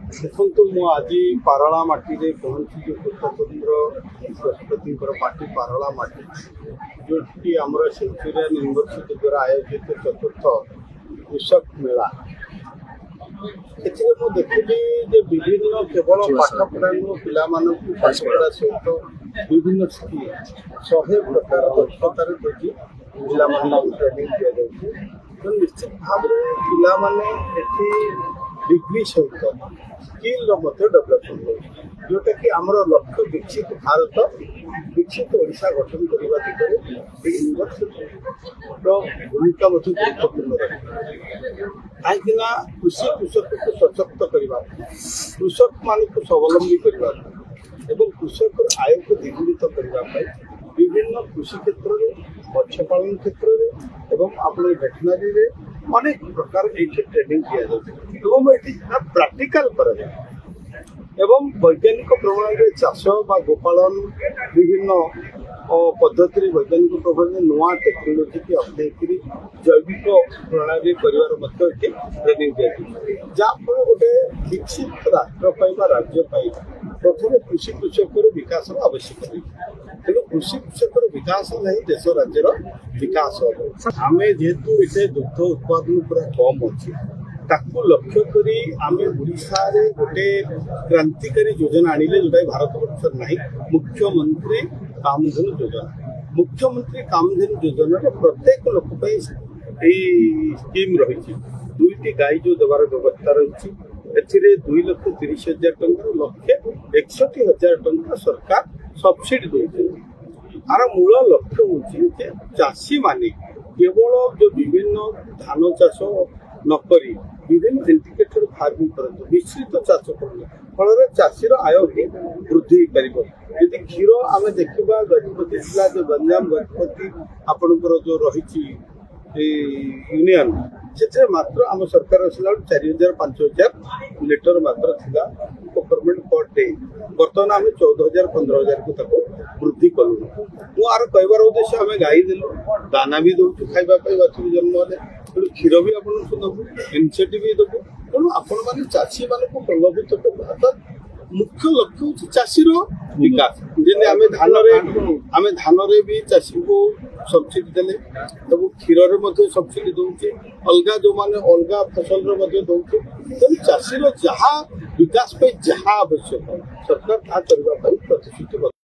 ଦେଖନ୍ତୁ ମୁଁ ଆଜି ପାରଳା ମାଟିରେ ପହଞ୍ଚିଛି ପୂର୍ବଚନ୍ଦ୍ର ବୃହସ୍ପତିଙ୍କର ମାଟି ପାରଳା ମାଟି ଯେଉଁଠି ଆମର ସେଞ୍ଚୁରିଆନ୍ ୟୁନିଭର୍ସିଟି ଦ୍ୱାରା ଆୟୋଜିତ ଚତୁର୍ଥ କୃଷକ ମେଳା। ଏଥିରେ ମୁଁ ଦେଖିଲି ଯେ ବିଭିନ୍ନ କେବଳ ପାଠ ପଢ଼ାଇବା ପିଲାମାନଙ୍କୁ ପାଠ ପଢ଼ା ସହିତ ବିଭିନ୍ନ ସ୍କିଲ୍ 100 ପ୍ରକାର ଦକ୍ଷତାରେ ଦେଖି ପିଲାମାନଙ୍କୁ ଟ୍ରେନିଂ ଦିଆଯାଉଛି। ତେଣୁ ନିଶ୍ଚିତ ଭାବରେ ପିଲାମାନେ ଏଠି ଡିଗ୍ରୀ ସହିତ ସ୍କିଲ୍ର ମଧ୍ୟ ଡେଭଲପମେଣ୍ଟ ହେଉଛି, ଯେଉଁଟାକି ଆମର ଲକ୍ଷ୍ୟ ବିକଶିତ ଭାରତ ବିକଶିତ ଓଡ଼ିଶା ଗଠନ କରିବା ଦିଗରେ ଏହି ୟୁନିଭର୍ସିଟିର ଭୂମିକା ମଧ୍ୟ ଗୁରୁତ୍ୱପୂର୍ଣ୍ଣ ରହିବ। କାହିଁକିନା କୃଷକକୁ ସଶକ୍ତ କରିବା, କୃଷକମାନଙ୍କୁ ସ୍ୱାବଲମ୍ବୀ କରିବା ଏବଂ କୃଷକର ଆୟକୁ ଦ୍ୱିଗୁଣିତ କରିବା ପାଇଁ ବିଭିନ୍ନ କୃଷି କ୍ଷେତ୍ରରେ, ମତ୍ସ୍ୟ ପାଳନ କ୍ଷେତ୍ରରେ ଏବଂ ଆପଣ ଭେଟେନାରୀରେ ଅନେକ ପ୍ରକାର ଏଇଠି ଟ୍ରେନିଂ ଦିଆଯାଉଛି ଏବଂ ଏଠି ପ୍ରାକ୍ଟିକାଲ କରାଯାଏ ଏବଂ ବୈଜ୍ଞାନିକ ପ୍ରଣାଳୀରେ ଚାଷ ବା ଗୋପାଳନ ବିଭିନ୍ନ ପଦ୍ଧତିରେ ବୈଜ୍ଞାନିକ ପ୍ରଣାଳୀରେ ନୂଆ ଟେକ୍ନୋଲୋଜିକି ଅପନେଇକରି ଜୈବିକ ପ୍ରଣାଳୀ କରିବାର ମଧ୍ୟ ଏଠି ଟ୍ରେନିଂ ଦିଆଯାଉଛି, ଯାହାଫଳରେ ଗୋଟେ ବିକଶିତ ରାଷ୍ଟ୍ର ପାଇଁ ବା ରାଜ୍ୟ ପାଇଁ ପ୍ରଥମେ କୃଷକର ବିକାଶର ଆବଶ୍ୟକ ରହିଛି। ତେଣୁ କୃଷକର ବିକାଶ ନାହିଁ ଦେଶ ରାଜ୍ୟର ବିକାଶ ହେବ। ଆମେ ଯେହେତୁ ଏଠି ଦୁଗ୍ଧ ଉତ୍ପାଦନ ପୁରା କମ୍ ଅଛି, ତାକୁ ଲକ୍ଷ୍ୟ କରି ଆମେ ଓଡ଼ିଶାରେ ଗୋଟେ କ୍ରାନ୍ତିକାରୀ ଯୋଜନା ଆଣିଲେ, ଯେଉଁଟା ଭାରତବର୍ଷରେ ନାହିଁ, ମୁଖ୍ୟମନ୍ତ୍ରୀ କାମଧେନୁ ଯୋଜନା। ମୁଖ୍ୟମନ୍ତ୍ରୀ କାମଧେନୁ ଯୋଜନାରେ ପ୍ରତ୍ୟେକ ଲୋକ ପାଇଁ ଏଇ ସ୍କିମ୍ ରହିଛି। 2ଟି ଗାଈ ଯେଉଁ ଦେବାର ବ୍ୟବସ୍ଥା ରହିଛି, ଏଥିରେ 2,30,000 ଟଙ୍କାରୁ 1,61,000 ଟଙ୍କା ସରକାର ସବସିଡି ଦେଉଛନ୍ତି। ଆର ମୂଳ ଲକ୍ଷ୍ୟ ହେଉଛି ଯେ ଚାଷୀମାନେ କେବଳ ଯେଉଁ ବିଭିନ୍ନ ଧାନ ଚାଷ ନକରି ବିଭିନ୍ନ ଇଣ୍ଟିଗ୍ରେଟେଡ୍ ଫାର୍ମିଂ କରନ୍ତୁ, ମିଶ୍ରିତ ଚାଷ କରନ୍ତୁ, ଫଳରେ ଚାଷୀର ଆୟ ହିଁ ବୃଦ୍ଧି ହେଇପାରିବ। ଯଦି କ୍ଷୀର ଆମେ ଦେଖିବା, ଗଜପତି ଜିଲ୍ଲା ଯେଉଁ ଗଞ୍ଜାମ ଗଜପତି ଆପଣଙ୍କର ଯେଉଁ ରହିଛି ୟୁନିୟନ, ସେଥିରେ ମାତ୍ର ଆମ ସରକାର ଆସିଲା ବେଳକୁ 4,000-5,000 ଲିଟର ମାତ୍ର ଥିଲା ପ୍ରୋକ୍ୟୁରମେଣ୍ଟ ପର ଡେ। ବର୍ତ୍ତମାନ ଆମେ 14,000-15,000କୁ ତାକୁ ବୃଦ୍ଧି କଲୁଣି। ମୁଁ ଆର କହିବାର ଉଦ୍ଦେଶ୍ୟ, ଆମେ ଗାଈ ଦେଲୁ, ଦାନା ବି ଦେଉଛୁ ଖାଇବା ପାଇଁ, ବାଛୁରୀ ଜନ୍ମ ହେଲେ, ତେଣୁ କ୍ଷୀର ବି ଆପଣଙ୍କୁ ଦେବୁ, ଇନସେଣ୍ଟିଭ୍ ବି ଦେବୁ। ତେଣୁ ଆପଣମାନେ ଚାଷୀମାନଙ୍କୁ ପ୍ରଭାବିତ କରିବୁ। ଅର୍ଥାତ୍ ମୁଖ୍ୟ ଲକ୍ଷ୍ୟ ହେଉଛି ଚାଷୀର ବିକାଶ। ଯେମିତି ଆମେ ଧାନରେ ବି ଚାଷୀଙ୍କୁ ସବସିଡି ଦେଲେ, ଏବଂ କ୍ଷୀରରେ ମଧ୍ୟ ସବସିଡି ଦେଉଛେ, ଅଲଗା ଯେଉଁମାନେ ଅଲଗା ଫସଲର ମଧ୍ୟ ଦେଉଛେ। ତେଣୁ ଚାଷୀର ଯାହା ବିକାଶ ପାଇଁ ଯାହା ଆବଶ୍ୟକ ସରକାର ତାହା କରିବା ପାଇଁ ପ୍ରତିଶ୍ରୁତିବଦ୍ଧ।